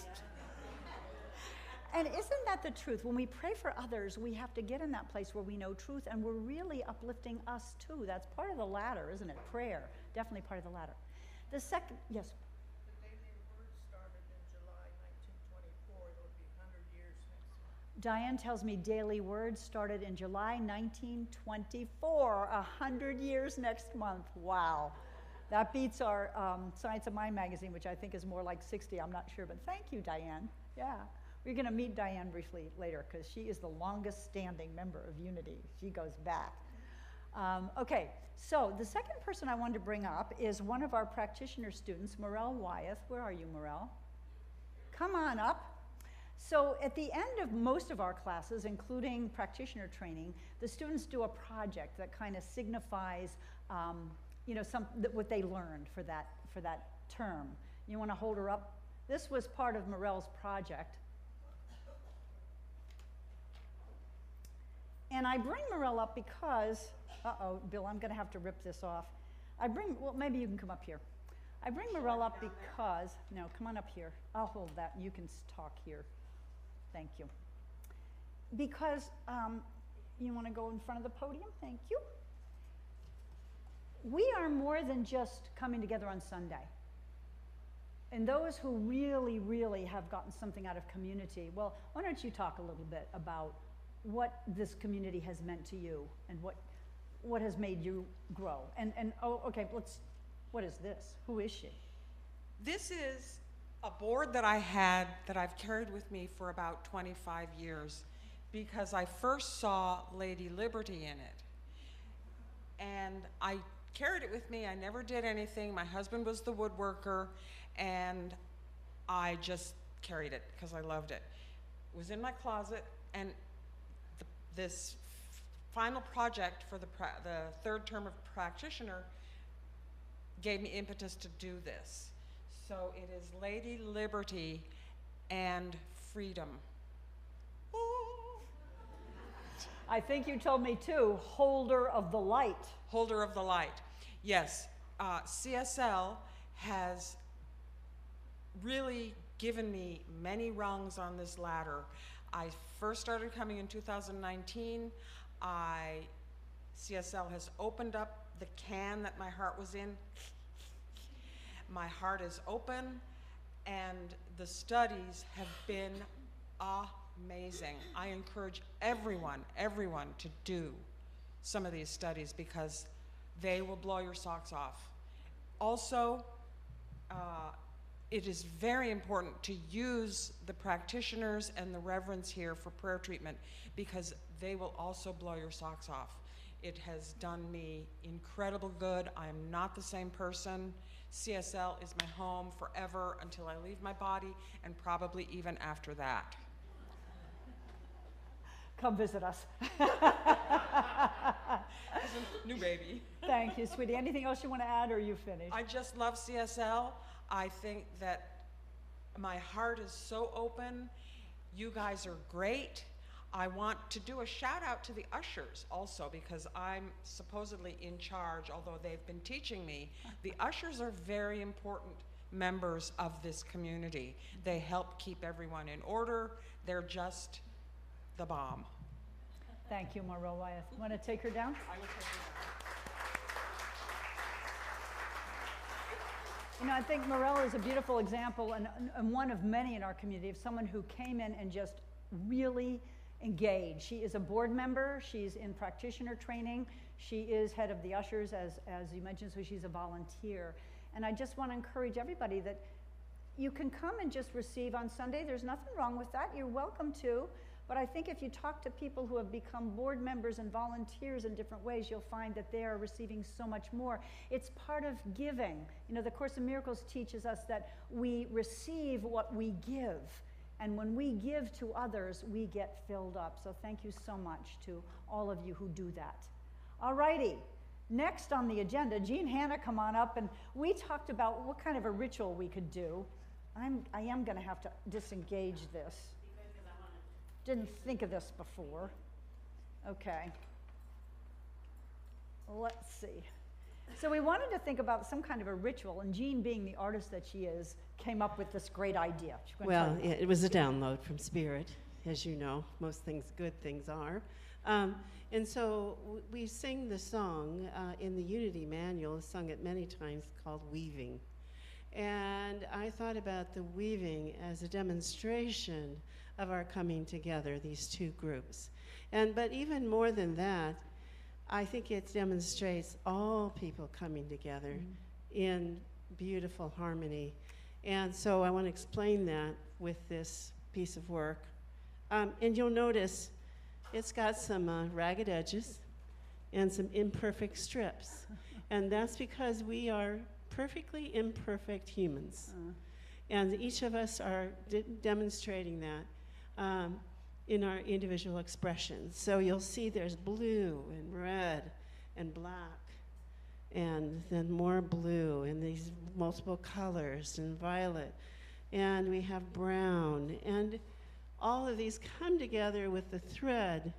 And isn't that the truth? When we pray for others, we have to get in that place where we know truth, and we're really uplifting us too. That's part of the ladder, isn't it? Prayer, definitely part of the ladder. The second, yes? The Daily Word started in July 1924. It'll be 100 years next month. Diane tells me Daily Word started in July 1924, 100 years next month. Wow. That beats our Science of Mind magazine, which I think is more like 60. I'm not sure, but thank you, Diane. Yeah. We're going to meet Diane briefly later because she is the longest standing member of Unity. She goes back. Okay, so the second person I wanted to bring up is one of our practitioner students, Morel Wyeth. Where are you, Morel? Come on up. So at the end of most of our classes, including practitioner training, the students do a project that kind of signifies what they learned for that term. You want to hold her up? This was part of Morel's project. And I bring Morel up because, Bill, I'm going to have to rip this off. Well, maybe you can come up here. I bring Morel up because, no, come on up here. I'll hold that. You can talk here. Thank you. Because, you want to go in front of the podium? Thank you. We are more than just coming together on Sunday. And those who really, really have gotten something out of community, well, why don't you talk a little bit about what this community has meant to you and what has made you grow? What is this? Who is she? This is a board that I had that I've carried with me for about 25 years because I first saw Lady Liberty in it. And I carried it with me. I never did anything. My husband was the woodworker, and I just carried it because I loved it. It was in my closet, and this final project for the third term of practitioner gave me impetus to do this. So it is Lady Liberty and Freedom. Ooh. I think you told me too, holder of the light. Holder of the light. Yes, CSL has really given me many rungs on this ladder. I first started coming in 2019. CSL has opened up the can that my heart was in. My heart is open, and the studies have been amazing. I encourage everyone to do some of these studies because they will blow your socks off. Also, it is very important to use the practitioners and the reverends here for prayer treatment because they will also blow your socks off. It has done me incredible good. I am not the same person. CSL is my home forever until I leave my body, and probably even after that. Come visit us. New baby. Thank you, sweetie. Anything else you want to add, or are you finished? I just love CSL. I think that my heart is so open. You guys are great. I want to do a shout out to the ushers also because I'm supposedly in charge, although they've been teaching me. The ushers are very important members of this community. They help keep everyone in order. They're just the bomb. Thank you, Morel Wyeth. Want to take her down? I will take her down. You know, I think Morel is a beautiful example and one of many in our community of someone who came in and just really engaged. She is a board member. She's in practitioner training. She is head of the ushers, as you mentioned, so she's a volunteer. And I just want to encourage everybody that you can come and just receive on Sunday. There's nothing wrong with that. You're welcome to. But I think if you talk to people who have become board members and volunteers in different ways, you'll find that they are receiving so much more. It's part of giving. You know, the Course in Miracles teaches us that we receive what we give. And when we give to others, we get filled up. So thank you so much to all of you who do that. All righty. Next on the agenda, Jean Hannah, come on up. And we talked about what kind of a ritual we could do. I am going to have to disengage this. Didn't think of this before. Okay. Let's see. So we wanted to think about some kind of a ritual, and Jean, being the artist that she is, came up with this great idea. Well, it was a download from Spirit, as you know. Most things, good things are. And so we sing the song in the Unity Manual, sung it many times, called Weaving. And I thought about the weaving as a demonstration of our coming together, these two groups. But even more than that, I think it demonstrates all people coming together in beautiful harmony. And so I want to explain that with this piece of work. And you'll notice it's got some ragged edges and some imperfect strips. And that's because we are perfectly imperfect humans. And each of us are demonstrating that in our individual expressions. So you'll see there's blue and red and black, and then more blue, and these multiple colors, and violet, and we have brown, and all of these come together with the thread.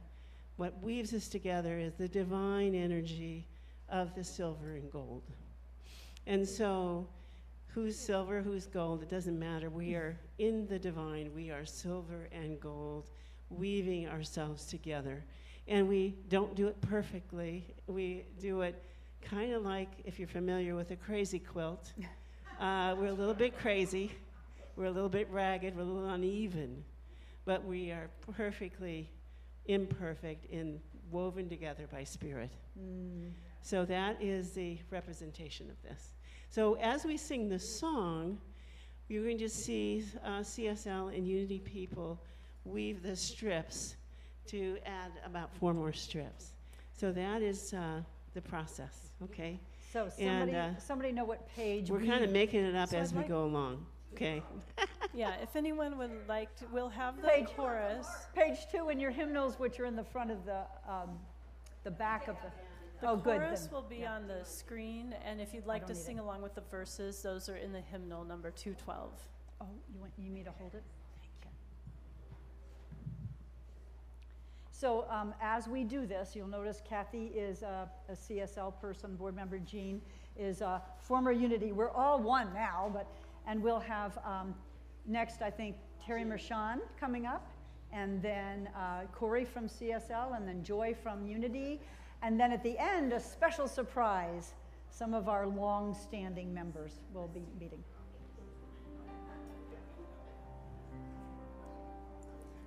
What weaves us together is the divine energy of the silver and gold. And so, who's silver, who's gold, it doesn't matter. We are in the divine. We are silver and gold, weaving ourselves together. And we don't do it perfectly. We do it kind of like, if you're familiar with a crazy quilt. We're a little bit crazy. We're a little bit ragged. We're a little uneven. But we are perfectly imperfect and woven together by Spirit. So that is the representation of this. So as we sing the song, you're going to see CSL and Unity people weave the strips to add about 4 more strips. So that is the process, okay? So somebody know what page We're kind of making it up So as I'd we like- go along, okay? Yeah, if anyone would like to, we'll have the Page- chorus. Page 2 in your hymnals, which are in the front of the back of the. The Oh, good. chorus then. will be on the screen, and if you'd like don't to need it. sing along with the verses, those are in the hymnal number 212. Oh, you need me to hold it? Okay. So as we do this, you'll notice Kathy is a CSL person, board member Jean is a former Unity. We're all one now, and we'll have next, I think, Terry Mershon coming up, and then Corey from CSL, and then Joy from Unity, and then at the end, a special surprise. Some of our long-standing members will be meeting.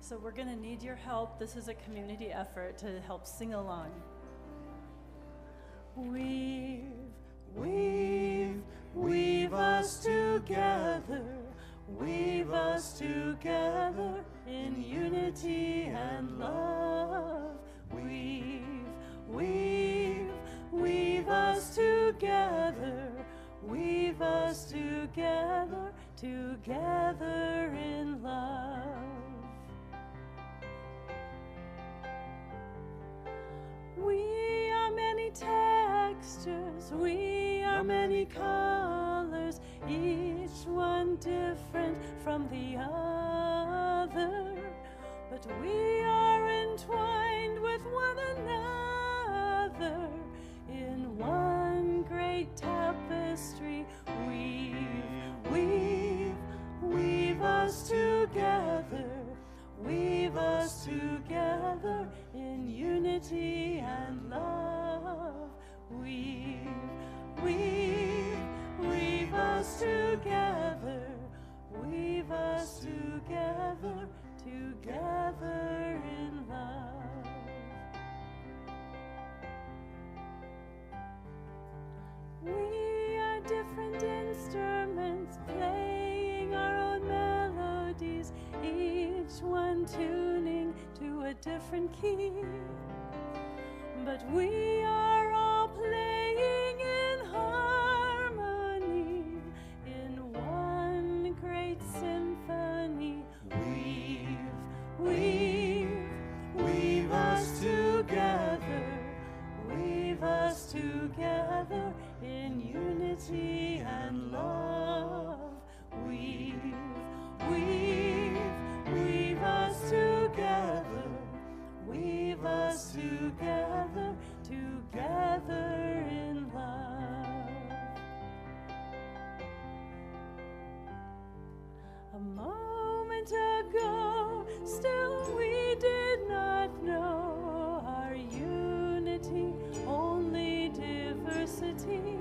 So we're going to need your help. This is a community effort to help sing along. Weave, weave, weave us together. Weave us together in unity and love. Weave, weave, weave us together. Weave us together, together in love. We are many textures, we are many colors, each one different from the other. But we are entwined with one another in one great tapestry. Weave, weave, weave us together. Weave us together in unity and love. Weave, weave, weave us together. Weave us together, together in love. We are different instruments playing our own melodies, each one tuning to a different key. But we are all playing in harmony, in one great symphony. Weave, weave, weave us together. Weave us together in unity and love. Weave, weave, weave us together. Weave us together, together in love. A moment ago, still we did not know our unity, only diversity.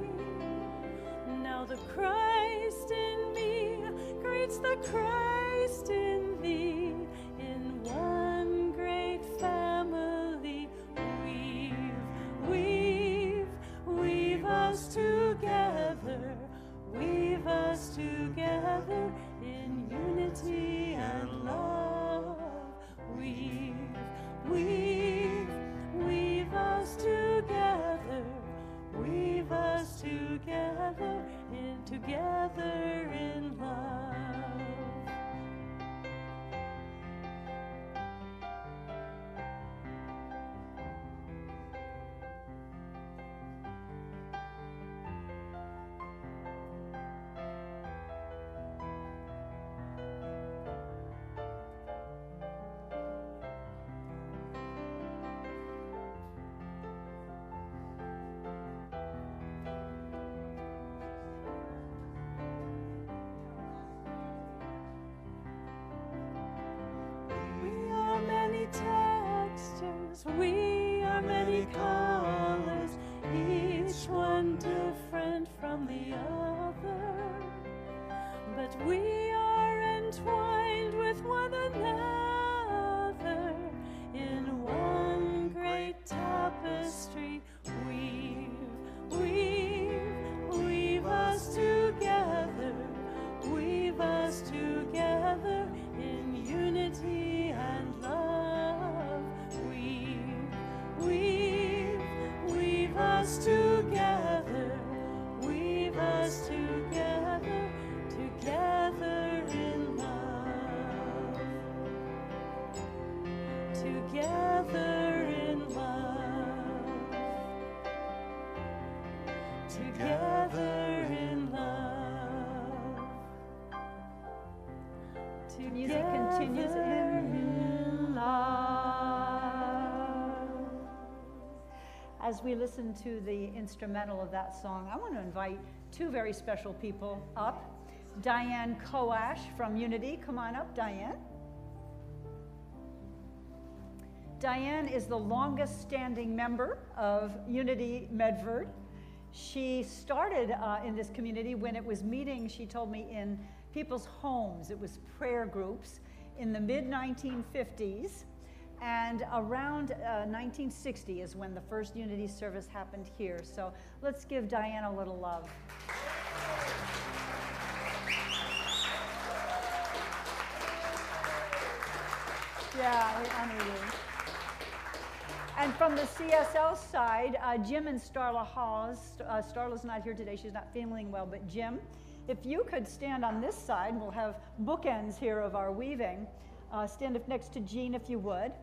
Now the Christ in me greets the Christ in thee, in one great family. Weave, weave, weave us together. together in love. Textures, we are many colors, each one different from the other, but we are entwined with one another in one great tapestry. Weave us together, weave us together in unity and love. Weave us together, weave us together, together in love, together in love, together in love. Music continues in love. As we listen to the instrumental of that song, I want to invite two very special people up. Diane Koash from Unity. Come on up, Diane. Diane is the longest standing member of Unity Medford. She started in this community when it was meeting, she told me, in people's homes. It was prayer groups in the mid-1950s. And around 1960 is when the first Unity service happened here. So let's give Diane a little love. Yeah, we honor you. And from the CSL side, Jim and Starla Hawes. Starla's not here today, she's not feeling well, but Jim, if you could stand on this side, we'll have bookends here of our weaving. Stand up next to Jean if you would.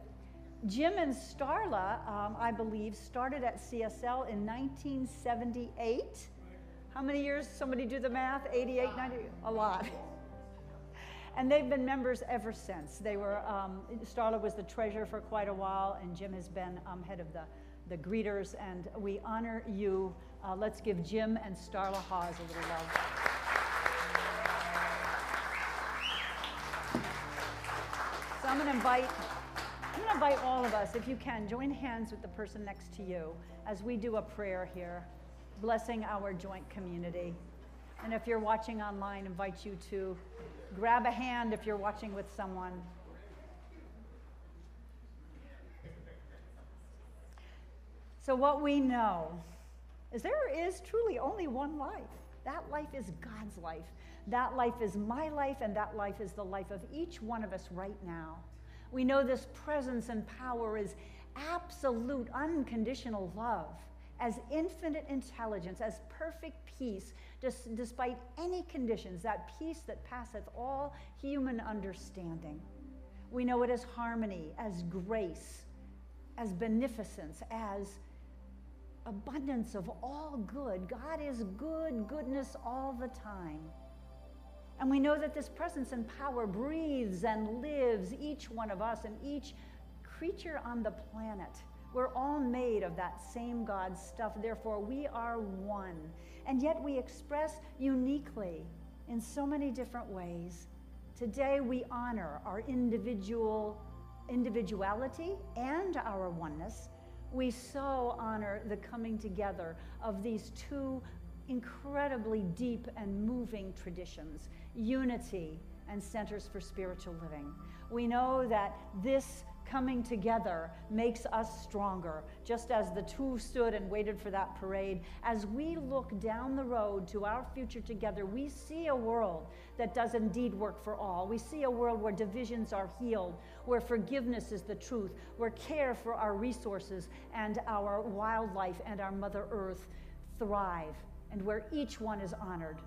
Jim and Starla, I believe, started at CSL in 1978. How many years? Somebody do the math? 88, 90? A lot. And they've been members ever since. They were, Starla was the treasurer for quite a while, and Jim has been head of the greeters, and we honor you. Let's give Jim and Starla Hawes a little love. So I'm going to invite all of us, if you can, join hands with the person next to you as we do a prayer here, blessing our joint community. And if you're watching online, I invite you to grab a hand if you're watching with someone. So what we know is there is truly only one life. That life is God's life. That life is my life, and that life is the life of each one of us right now. We know this presence and power is absolute, unconditional love, as infinite intelligence, as perfect peace, despite any conditions, that peace that passeth all human understanding. We know it as harmony, as grace, as beneficence, as abundance of all good. God is good, goodness all the time. And we know that this presence and power breathes and lives each one of us and each creature on the planet. We're all made of that same God's stuff, therefore we are one. And yet we express uniquely in so many different ways. Today we honor our individuality and our oneness. We so honor the coming together of these two incredibly deep and moving traditions, unity and centers for spiritual living. We know that this coming together makes us stronger, just as the two stood and waited for that parade. As we look down the road to our future together, we see a world that does indeed work for all. We see a world where divisions are healed, where forgiveness is the truth, where care for our resources and our wildlife and our Mother Earth thrive. and where each one is honored.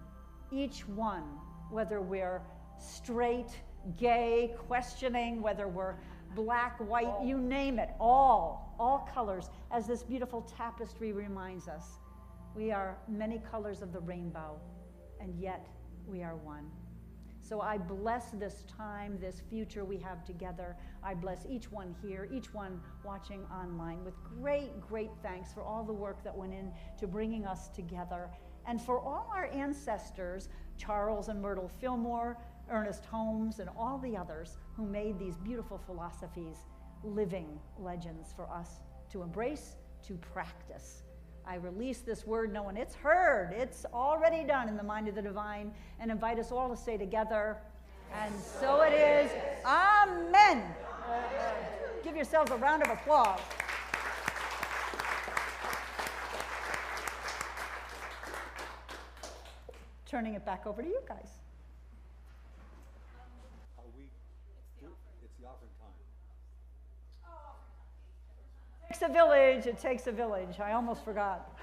Each one, whether we're straight, gay, questioning, whether we're black, white, you name it, all colors, as this beautiful tapestry reminds us. We are many colors of the rainbow, and yet we are one. So I bless this time, this future we have together. I bless each one here, each one watching online with great, great thanks for all the work that went into bringing us together, and for all our ancestors, Charles and Myrtle Fillmore, Ernest Holmes, and all the others who made these beautiful philosophies living legends for us to embrace, to practice. I release this word knowing it's heard, it's already done in the mind of the divine, and invite us all to say together, and so it is. Amen. Give yourselves a round of applause. Turning it back over to you guys. It's the offering time. It takes a village, it takes a village. I almost forgot.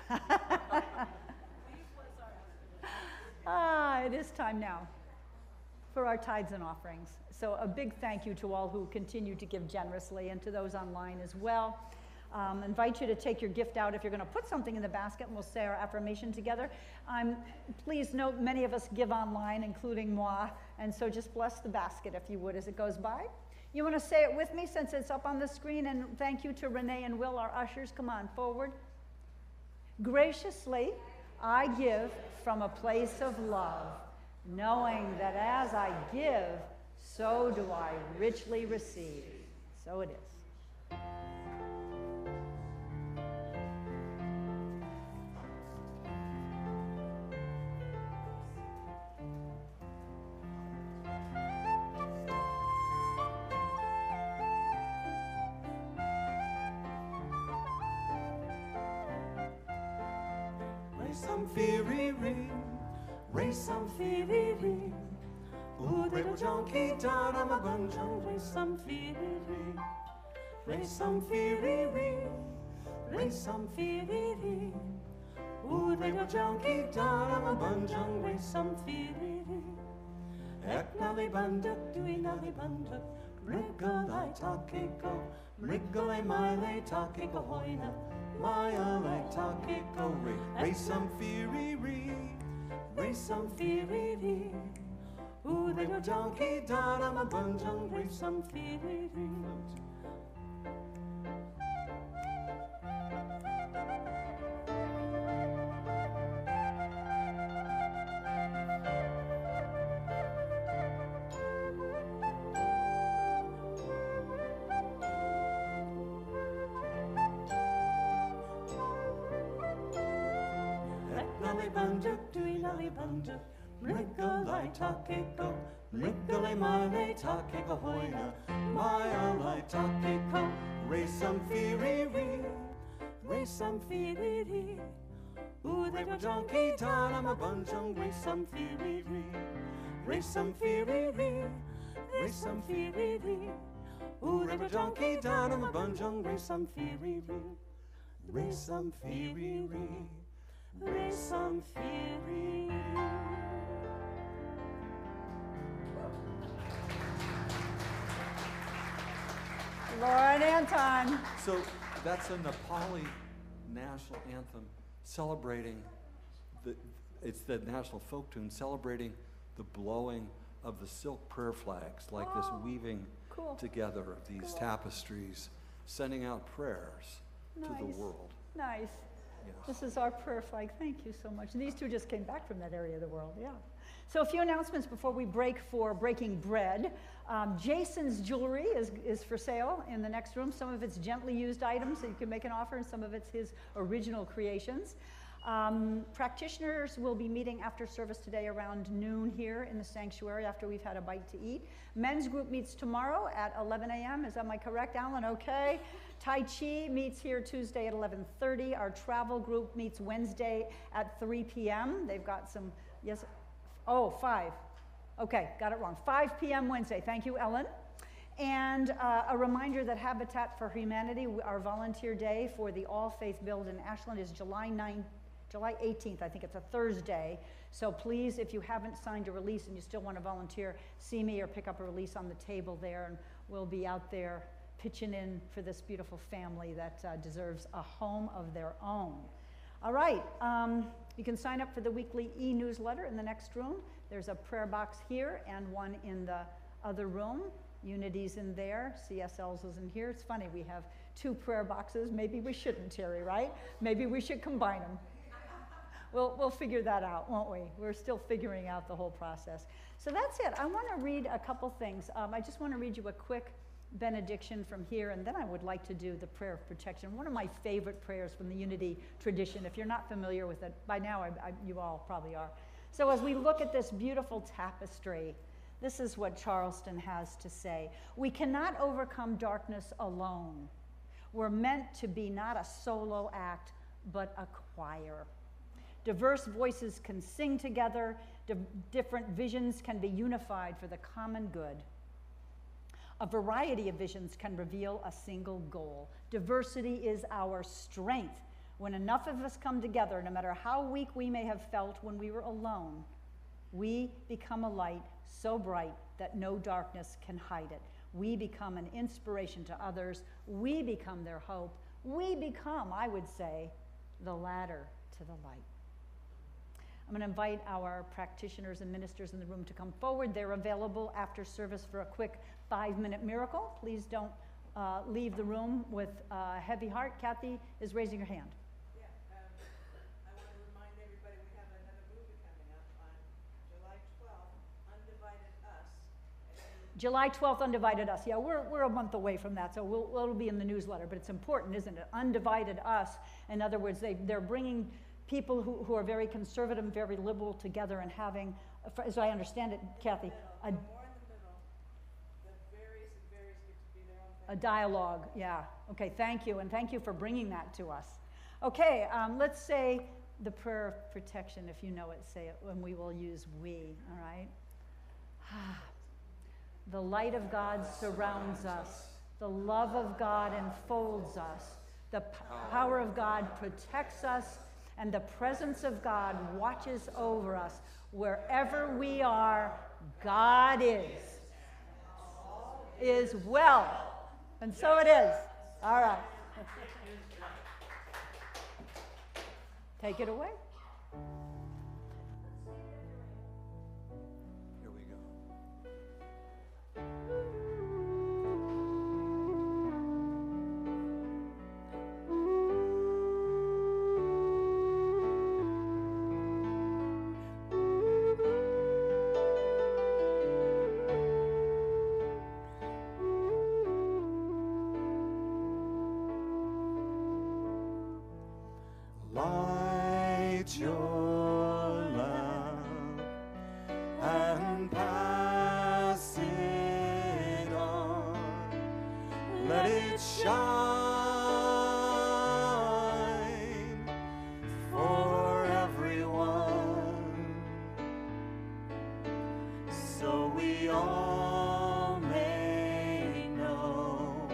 It is time now for our tithes and offerings. So a big thank you to all who continue to give generously, and to those online as well. Invite you to take your gift out if you're going to put something in the basket, and we'll say our affirmation together. Please note, many of us give online, including moi, and so just bless the basket, if you would, as it goes by. You want to say it with me since it's up on the screen, and thank you to Renee and Will, our ushers. Come on forward. Graciously, I give from a place of love, knowing that as I give, so do I richly receive. So it is. Some fee-ree-ree, race some fee-ree-ree. Ooh, little junkie down on my bunjong, race some fee-ree-ree. Race some fee-ree-ree, race some fee-ree-ree. Ooh, little junkie down on my bunjong, race some fee-ree-ree. Ek nali banduk, dui nali banduk, wriggle I takiko, wriggle I mile takiko hoina. Maya like takiko, race some fee-ree-ree, race some fee-ree-ree. Ooh, little donkey down on my bunjong, race some fee-ree-ree. Banduk, dui nali banduk, wriggle I takiko, wriggle I mile takiko hoina, maya like takiko, race some fee-ree-ree, race some fee-ree-ree. Ooh, they were donkey down on my bunjong, race some fee-ree-ree, race some fee-ree-ree, race some fee-ree-ree. Ooh, they were donkey down on my bunjong, race some fee-ree-ree, race some fee-ree-ree. Raise some fee-ree. Lord Anton. So that's a Nepali national anthem celebrating it's the national folk tune celebrating the blowing of the silk prayer flags, like this weaving together of these tapestries, sending out prayers to the world. Nice. Yes. This is our prayer flag. Thank you so much. And these two just came back from that area of the world, yeah. So a few announcements before we break for breaking bread. Jason's jewelry is for sale in the next room. Some of it's gently used items that you can make an offer, and some of it's his original creations. Practitioners will be meeting after service today around noon here in the sanctuary after we've had a bite to eat. Men's group meets tomorrow at 11 a.m. Am I correct, Alan? Okay. Tai Chi meets here Tuesday at 11:30. Our travel group meets Wednesday at 3 p.m. They've got some, 5. Okay, got it wrong. 5 p.m. Wednesday. Thank you, Ellen. And a reminder that Habitat for Humanity, our volunteer day for the All Faith Build in Ashland, is July July 18th, I think it's a Thursday. So please, if you haven't signed a release and you still want to volunteer, see me or pick up a release on the table there, and we'll be out there pitching in for this beautiful family that deserves a home of their own. All right, you can sign up for the weekly e-newsletter in the next room. There's a prayer box here and one in the other room. Unity's in there, CSL's is in here. It's funny, we have 2 prayer boxes. Maybe we shouldn't, Terry, right? Maybe we should combine them. We'll figure that out, won't we? We're still figuring out the whole process. So that's it. I want to read a couple things. I just want to read you a quick benediction from here, and then I would like to do the prayer of protection. One of my favorite prayers from the Unity tradition. If you're not familiar with it, by now you all probably are. So as we look at this beautiful tapestry, this is what Charleston has to say. We cannot overcome darkness alone. We're meant to be not a solo act, but a choir. Diverse voices can sing together. Different visions can be unified for the common good. A variety of visions can reveal a single goal. Diversity is our strength. When enough of us come together, no matter how weak we may have felt when we were alone, we become a light so bright that no darkness can hide it. We become an inspiration to others. We become their hope. We become, I would say, the ladder to the light. I'm going to invite our practitioners and ministers in the room to come forward. They're available after service for a quick 5-minute miracle. Please don't leave the room with a heavy heart. Kathy is raising her hand. Yeah, I want to remind everybody we have another movie coming up on July 12th, Undivided Us. July 12th, Undivided Us. Yeah, we're a month away from that, so it'll be in the newsletter, but it's important, isn't it? Undivided Us. In other words, they're bringing people who are very conservative and very liberal together and having, as I understand it, Kathy, More in the middle. The various get to be their own thing. a dialogue. Yeah. Okay, thank you, and thank you for bringing that to us. Okay, let's say the prayer of protection. If you know it, say it, and we will use we, all right? The light of God surrounds us. The love of God enfolds us. The power of God protects us. And the presence of God watches over us. Wherever we are, God is well. And so it is. All right. Take it away. Here we go. Light your lamp and pass it on. Let it shine for everyone, so we all may know,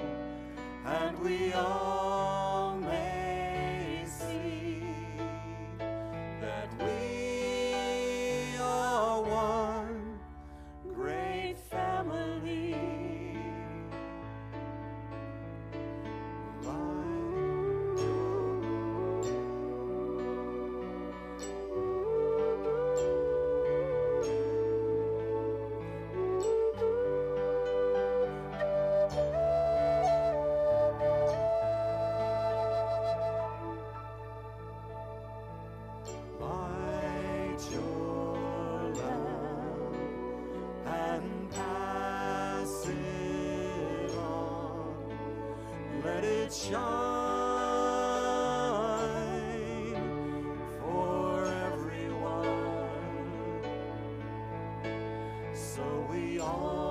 and we all may see that we are one great family. Light your lamp and pass it on. Let it shine for everyone, so we all